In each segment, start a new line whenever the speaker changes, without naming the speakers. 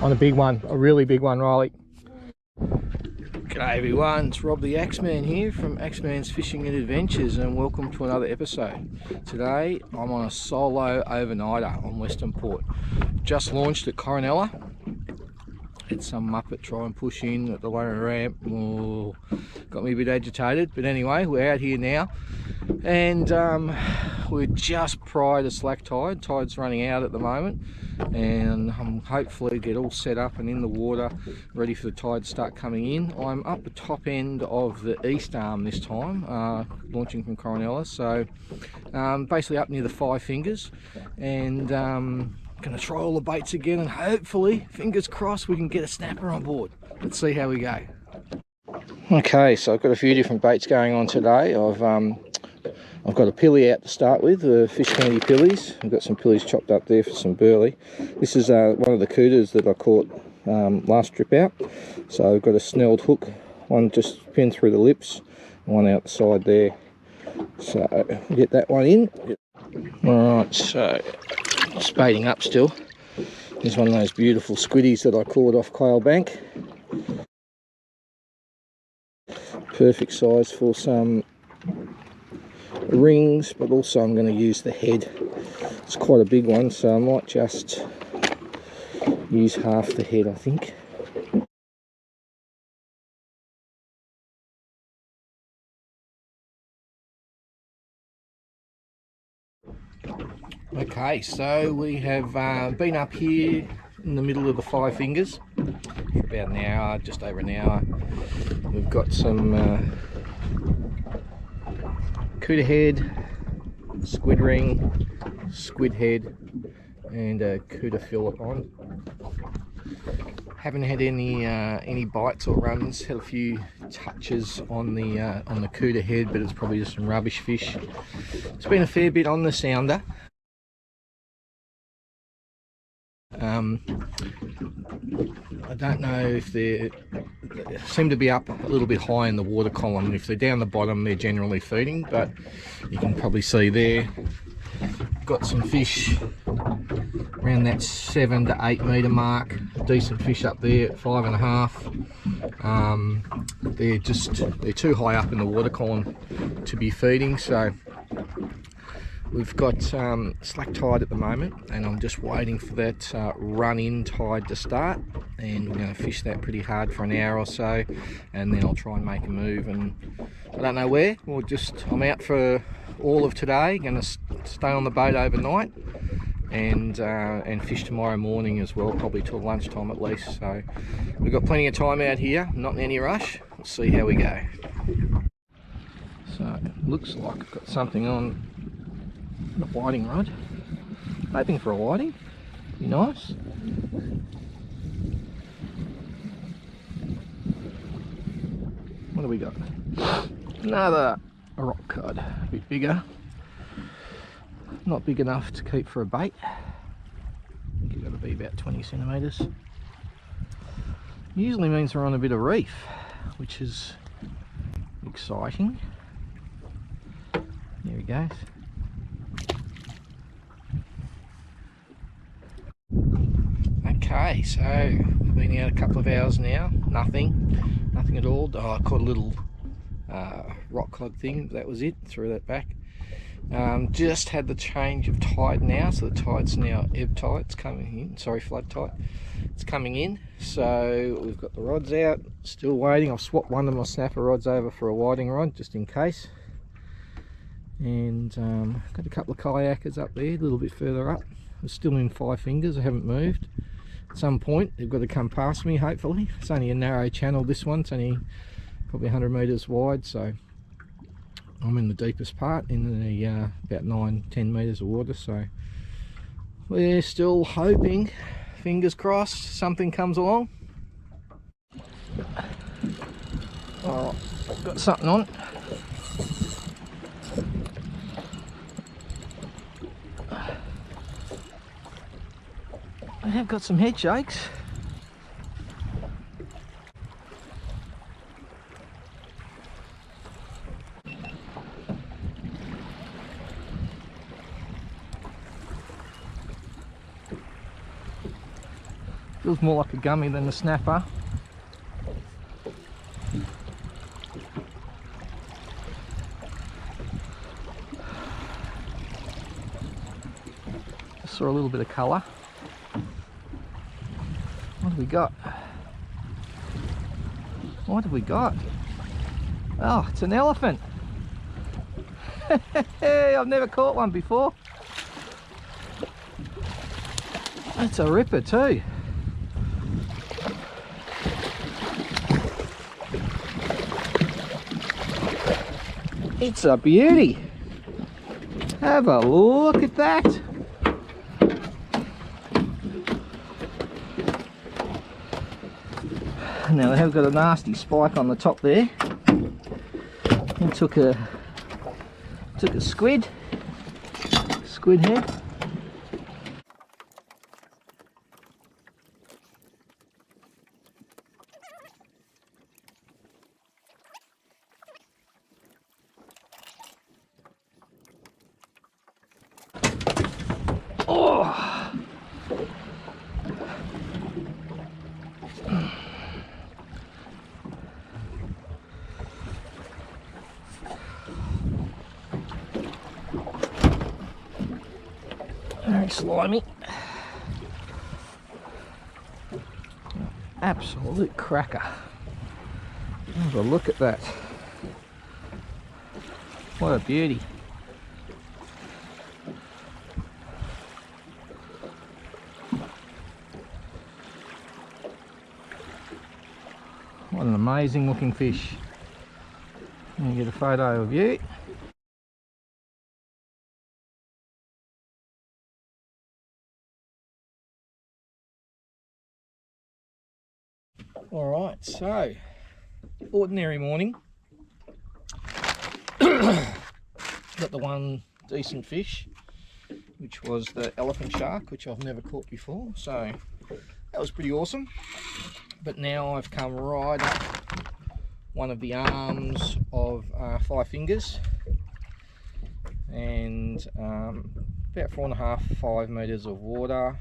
on a big one, a really big one, Riley. G'day everyone, it's Rob the Axeman here from Axeman's Fishing and Adventures, and welcome to another episode. Today I'm on a solo overnighter on Western Port. Just launched at Coronella. Had some muppet try and push in at the lower ramp. Oh, got me a bit agitated, but anyway, we're out here now, and we're just prior to slack tide. Tide's running out at the moment, and I'm hopefully get all set up and in the water, ready for the tide to start coming in. I'm up the top end of the east arm this time, launching from Coronella, so basically up near the Five Fingers, and going to try all the baits again, and hopefully, fingers crossed, we can get a snapper on board. Let's see how we go. Okay, so I've got a few different baits going on today. I've got a pilly out to start with, the Fish Candy pillies. I've got some pillies chopped up there for some burley. This is one of the cooters that I caught last trip out. So I've got a snelled hook, one just pinned through the lips, one out the side there. So we'll get that one in. Alright, so just baiting up still. Here's one of those beautiful squiddies that I caught off Quail Bank. Perfect size for some rings, but also I'm going to use the head. It's quite a big one, so I might just use half the head, I think. Okay, so we have been up here in the middle of the Five Fingers for about an hour, just over an hour. We've got some cooter head, squid ring, squid head, and a cooter fillet on. Haven't had any bites or runs. Had a few touches on the cooter head, but it's probably just some rubbish fish. It's been a fair bit on the sounder. I don't know if they seem to be up a little bit high in the water column. If they're down the bottom, they're generally feeding, but you can probably see there, got some fish around that 7 to 8 metre mark. Decent fish up there at 5.5. They're too high up in the water column to be feeding, so we've got slack tide at the moment, and I'm just waiting for that run-in tide to start, and we're going to fish that pretty hard for an hour or so, and then I'll try and make a move, and I don't know where. I'm out for all of today, going to stay on the boat overnight, and fish tomorrow morning as well, probably till lunchtime at least. So we've got plenty of time out here, not in any rush. Let's see how we go. So looks like I've got something on a whiting rod. Hoping for a whiting. Be nice. What do we got? Another rock cod. A bit bigger. Not big enough to keep for a bait. I think it's got to be about 20 centimetres. Usually means we're on a bit of reef, which is exciting. There he goes. Okay, so we've been out a couple of hours now. Nothing at all. Oh, I caught a little rock cod thing. That was it. Threw that back. Just had the change of tide now, so the tide's now ebb tide. It's coming in. Sorry, flood tide. It's coming in. So we've got the rods out. Still waiting. I've swapped one of my snapper rods over for a whiting rod just in case. And got a couple of kayakers up there, a little bit further up. I'm still in Five Fingers. I haven't moved. At some point they've got to come past me, hopefully. It's only a narrow channel, this one. It's only probably 100 metres wide, so I'm in the deepest part, in the about 9-10 metres of water. So we're still hoping, fingers crossed, something comes along. Oh, I've got something on. I have got some head shakes. Feels more like a gummy than a snapper. Just saw a little bit of colour. What have we got? What have we got? Oh, it's an elephant. Hey, I've never caught one before. That's a ripper too. It's a beauty. Have a look at that. Now they have got a nasty spike on the top there. And took a squid head. Oh. Very slimy. Absolute cracker. Have a look at that. What a beauty. What an amazing looking fish. Let me get a photo of you. Alright, so ordinary morning. Got the one decent fish, which was the elephant shark, which I've never caught before, so that was pretty awesome. But now I've come right up one of the arms of 5 fingers, and about 4.5–5 meters of water.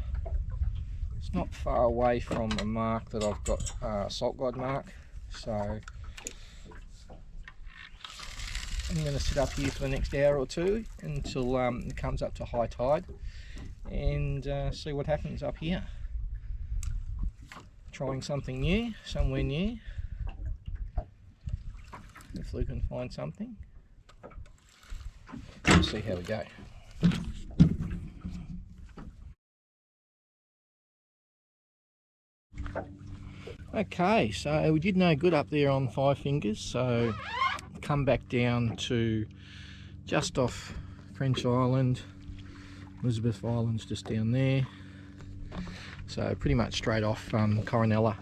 It's not far away from a mark that I've got, salt guide mark, so I'm going to sit up here for the next hour or two until it comes up to high tide, and see what happens up here. Trying something new, somewhere new. Hopefully we can find something. We'll see how we go. Okay, so we did no good up there on 5 fingers, so come back down to just off French Island. Elizabeth Island's just down there, so pretty much straight off Coronella,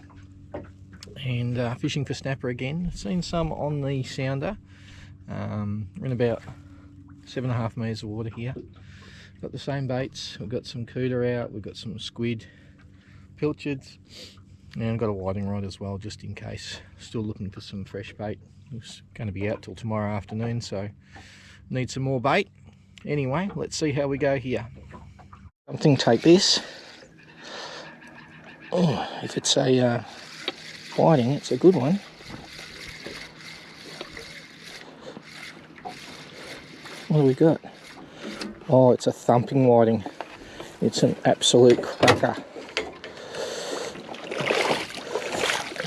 and fishing for snapper again. Seen some on the sounder. We're in about 7.5 meters of water here. Got the same baits. We've got some cooter out, we've got some squid, pilchards, and I've got a whiting rod as well, just in case. Still looking for some fresh bait. It's going to be out till tomorrow afternoon, so need some more bait. Anyway, let's see how we go here. Something, take this. Oh, if it's a whiting, it's a good one. What do we got? Oh, it's a thumping whiting. It's an absolute cracker.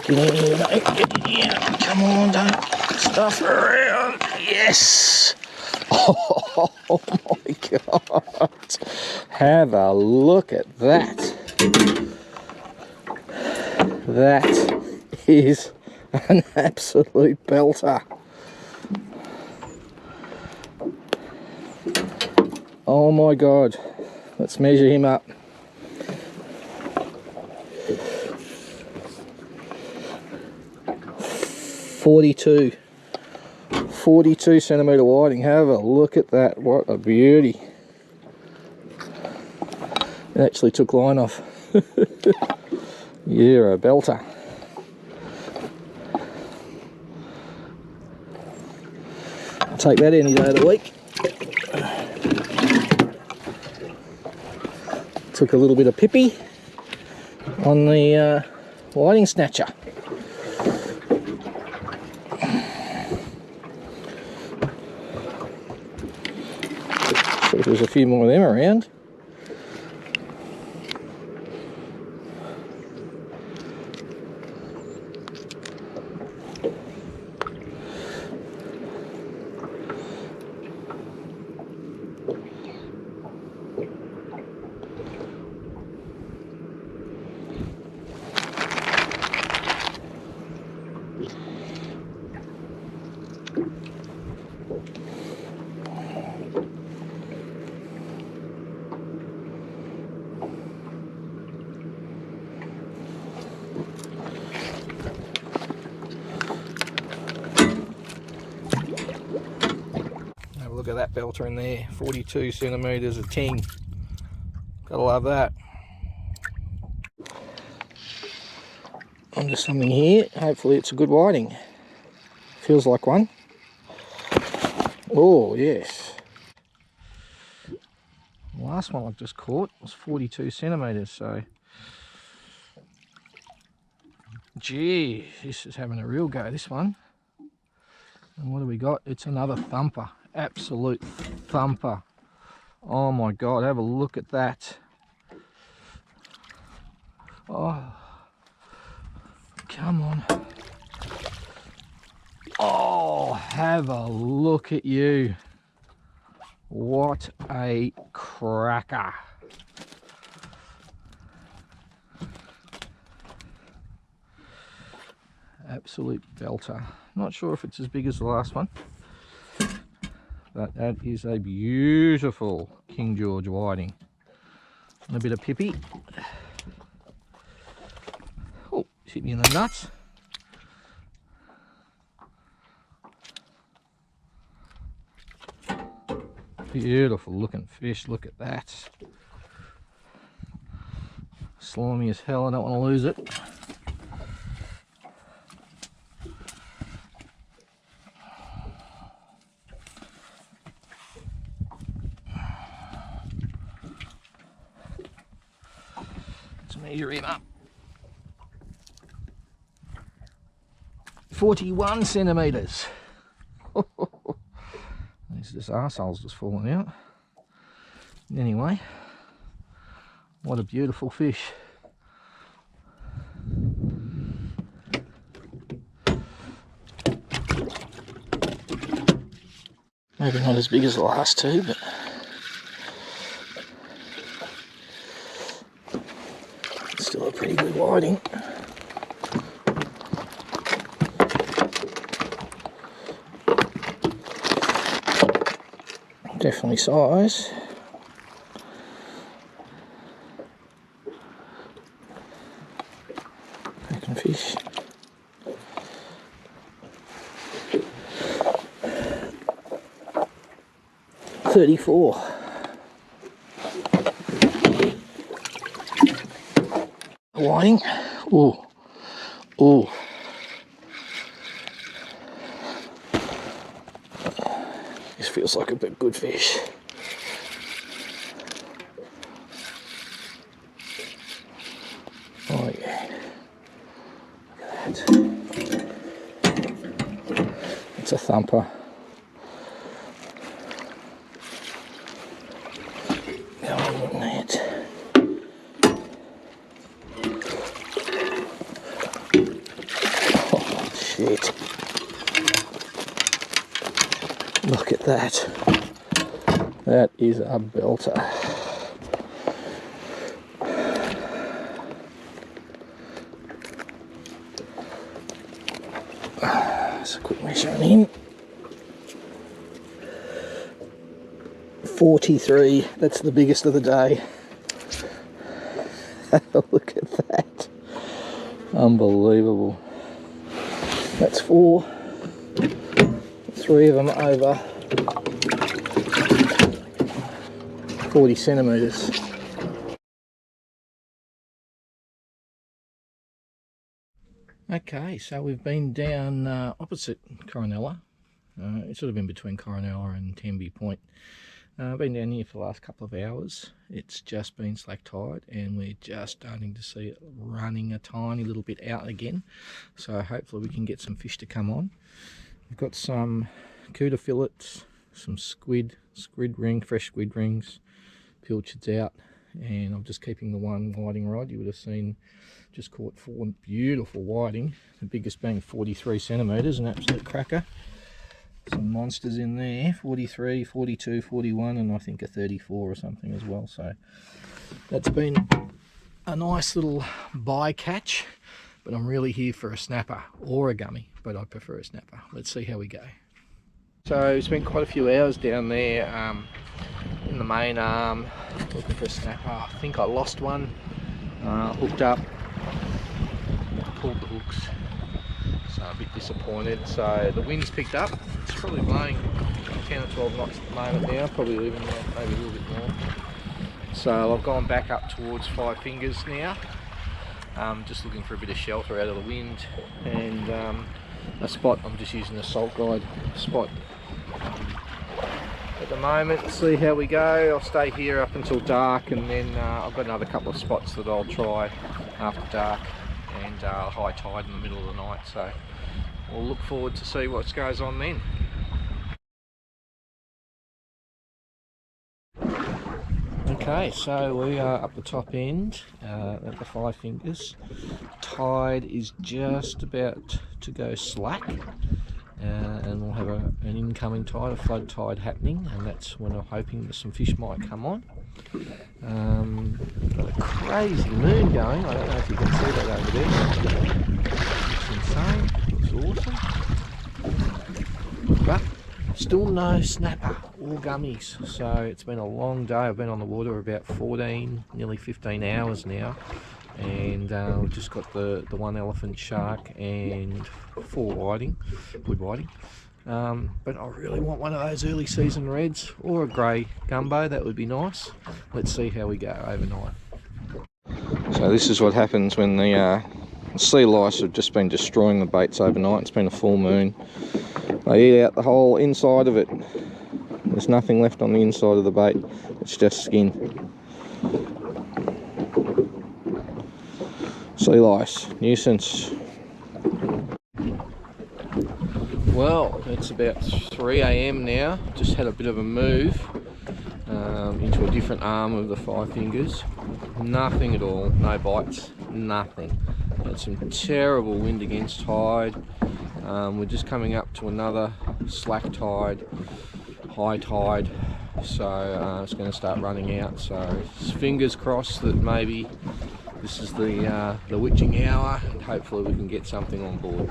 Get in here, mate. Get in here. Come on, don't stuff around. Yes! Oh my God. Have a look at that. That is an absolute belter. Oh my God. Let's measure him up. 42 centimetre whiting. Have a look at that. What a beauty. It actually took line off. You're a belter. I'll take that any day of the week. Took a little bit of pippy on the whiting snatcher. So there's a few more of them around. Have a look at that belter in there, 42 centimetres of ting. Gotta love that. Onto something here, hopefully it's a good whiting. Feels like one. Oh yes. The last one I've just caught was 42 centimetres, so gee, this is having a real go, this one. And what do we got? It's another thumper, absolute thumper. Oh my God, have a look at that. Oh, come on. Oh, have a look at you. What a cracker. Absolute belter. Not sure if it's as big as the last one, but that is a beautiful King George whiting. And a bit of pippy. Oh, hit me in the nuts. Beautiful looking fish, look at that. Slimy as hell, I don't want to lose it. Let's measure him up. 41 centimetres. This arsehole's just falling out. Anyway, what a beautiful fish. Maybe not as big as the last two, but still a pretty good whiting. Definitely size. Cracking fish. $34. Whiting. Oh, oh. This feels like a big good fish. Oh yeah. Look at that. It's a thumper. Go on net. Oh shit. Look at that. That is a belter. That's a quick measure on him. 43. That's the biggest of the day. Look at that. Unbelievable. That's 4. 3 of them over 40 centimetres. Okay, so we've been down opposite Coronella. It's sort of in between Coronella and Tenby Point. I've been down here for the last couple of hours. It's just been slack tide and we're just starting to see it running a tiny little bit out again. So hopefully we can get some fish to come on. We've got some cooter fillets, some fresh squid rings, pilchards out, and I'm just keeping the one whiting rod. You would have seen just caught 4 beautiful whiting, the biggest being 43 centimetres, an absolute cracker. Some monsters in there, 43, 42, 41, and I think a 34 or something as well. So that's been a nice little bycatch, but I'm really here for a snapper or a gummy, but I prefer a snapper. Let's see how we go. So spent quite a few hours down there in the main arm looking for a snapper. I think I lost one, hooked up, pulled the hooks. So a bit disappointed. So the wind's picked up. It's probably blowing 10 or 12 knots at the moment now, probably even maybe a little bit more. So I've gone back up towards 5 Fingers now. Just looking for a bit of shelter out of the wind, and a spot, I'm just using a salt guide spot at the moment. See how we go. I'll stay here up until dark, and then I've got another couple of spots that I'll try after dark, and high tide in the middle of the night. So we'll look forward to see what goes on then. Okay, so we are up the top end at the 5 Fingers. Tide is just about to go slack, and we'll have an incoming tide, a flood tide happening, and that's when I'm hoping that some fish might come on. Got a crazy moon going. I don't know if you can see that over there. It's insane. It's awesome. But still no snapper or gummies. So it's been a long day. I've been on the water about 14, nearly 15 hours now. And we've just got the one elephant shark and 4 whiting, wood whiting. But I really want one of those early season reds or a grey gumbo. That would be nice. Let's see how we go overnight. So this is what happens when the sea lice have just been destroying the baits overnight. It's been a full moon. They eat out the whole inside of it. There's nothing left on the inside of the bait. It's just skin. Sea lice, nuisance. Well, it's about 3 AM now. Just had a bit of a move into a different arm of the 5 Fingers. Nothing at all, no bites, nothing. Had some terrible wind against tide. We're just coming up to another slack tide, high tide, so it's going to start running out. So fingers crossed that maybe this is the witching hour, and hopefully we can get something on board.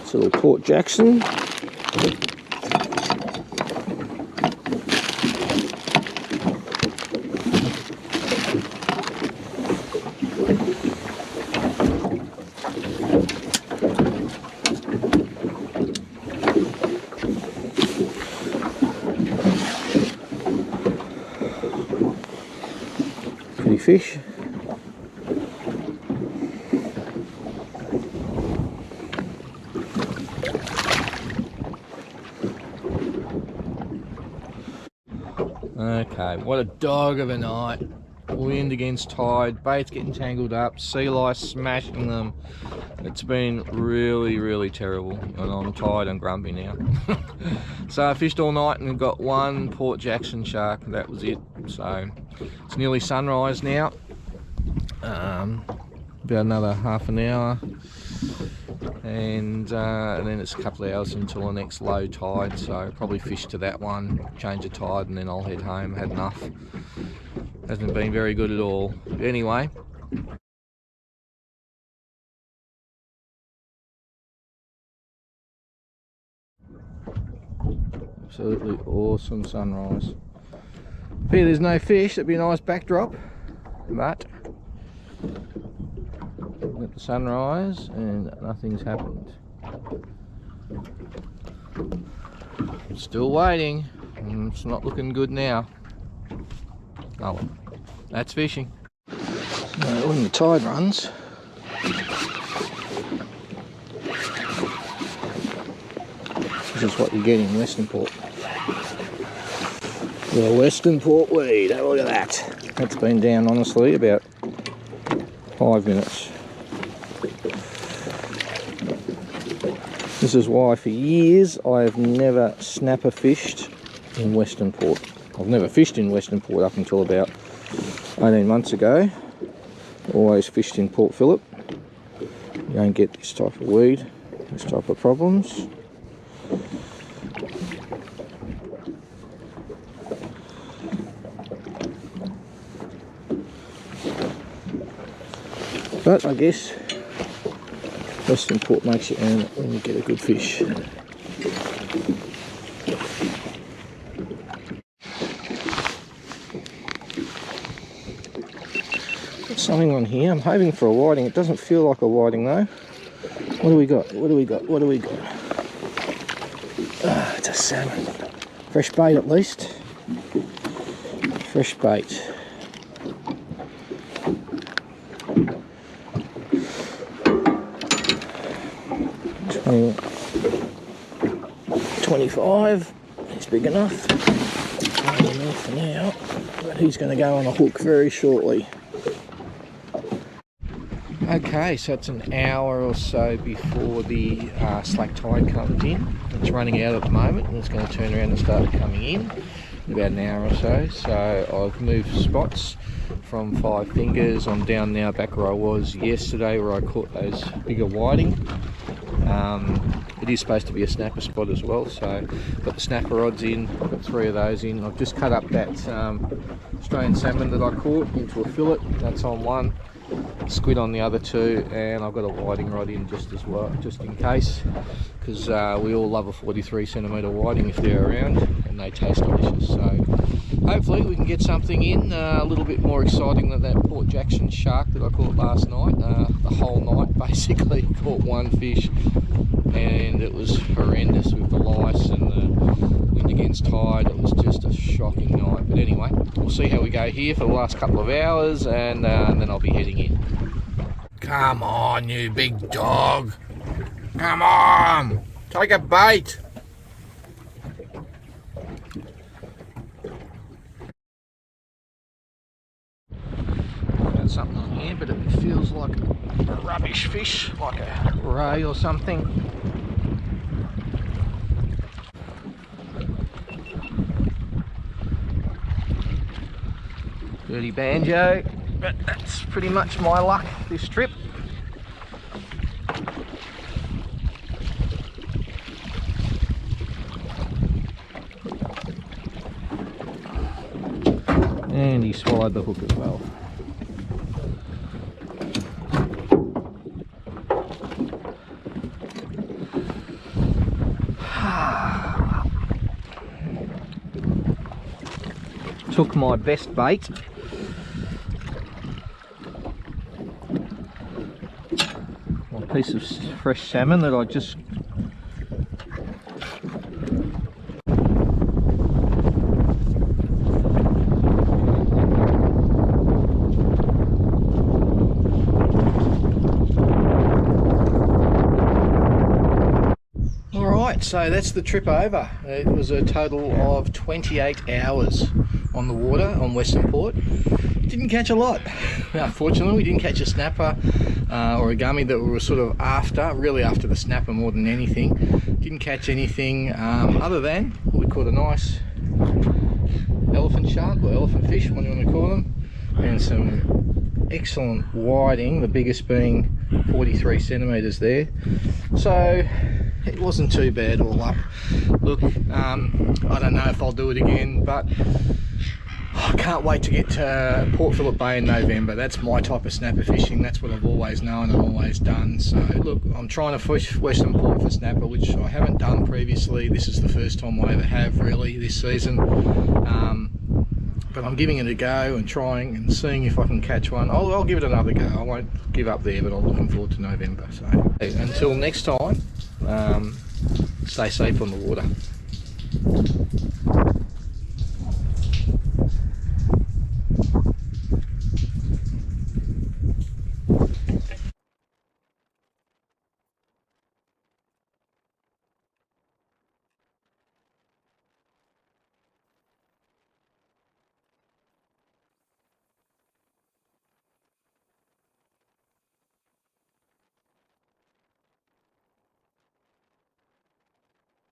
It's a little Port Jackson. Pretty fish. Okay, what a dog of a night. Wind against tide, baits getting tangled up, sea lice smashing them. It's been really terrible, and I'm tired and grumpy now. So I fished all night and got one Port Jackson shark, and that was it. So It's nearly sunrise now. About another half an hour, and then it's a couple of hours until the next low tide, so probably fish to that one, change the tide, and then I'll head home. Had enough. Hasn't been very good at all. But anyway, absolutely awesome sunrise. Here there's no fish, that'd be a nice backdrop, but at the sunrise and nothing's happened. Still waiting. It's not looking good now. Oh well, that's fishing. So when the tide runs, this is what you get in Western Port. The Western Port weed, have a look at that. That's been down honestly about 5 minutes. This is why for years I have never snapper fished in Western Port. I've never fished in Western Port up until about 18 months ago. Always fished in Port Phillip. You don't get this type of weed, this type of problems. But I guess Western Port makes you earn it when you get a good fish. Got something on here. I'm hoping for a whiting. It doesn't feel like a whiting though. What do we got? What do we got? What do we got? Ah, it's a salmon. Fresh bait at least. Fresh bait. 25, it's big enough. Not enough for now, but he's going to go on a hook very shortly. Okay, so it's an hour or so before the slack tide comes in. It's running out at the moment, and it's going to turn around and start coming in about an hour or so. So I've moved spots from 5 fingers. I'm down now back where I was yesterday, where I caught those bigger whiting. It is supposed to be a snapper spot as well, so got the snapper rods in, got 3 of those in. I've just cut up that Australian salmon that I caught into a fillet. That's on one, squid on the other 2, and I've got a whiting rod in just as well, just in case, because we all love a 43 centimetre whiting if they're around, and they taste delicious. So hopefully we can get something in a little bit more exciting than that Port Jackson shark that I caught last night. The whole night basically caught 1 fish, and it was horrendous with the lice and the wind against tide. It was just a shocking night. But anyway, we'll see how we go here for the last couple of hours, and then I'll be heading in. Come on, you big dog. Come on, take a bait. Got something on here, but it feels like a rubbish fish, like a ray or something. Dirty banjo, but that's pretty much my luck this trip. And he swallowed the hook as well. Took my best bait. A piece of fresh salmon that I just so that's the trip over. It was a total of 28 hours on the water on Western Port. Didn't catch a lot. Unfortunately, we didn't catch a snapper or a gummy that we were sort of after, really after the snapper more than anything. Didn't catch anything other than we caught a nice elephant shark or elephant fish, what you want to call them, and some excellent whiting, the biggest being 43 centimeters there. So it wasn't too bad all up. Look, I don't know if I'll do it again, but I can't wait to get to Port Phillip Bay in November. That's my type of snapper fishing. That's what I've always known and always done. So look, I'm trying to fish Western Port for snapper, which I haven't done previously. This is the first time I ever have really this season. But I'm giving it a go and trying and seeing if I can catch one. I'll give it another go. I won't give up there, but I'm looking forward to November. So until next time, stay safe on the water.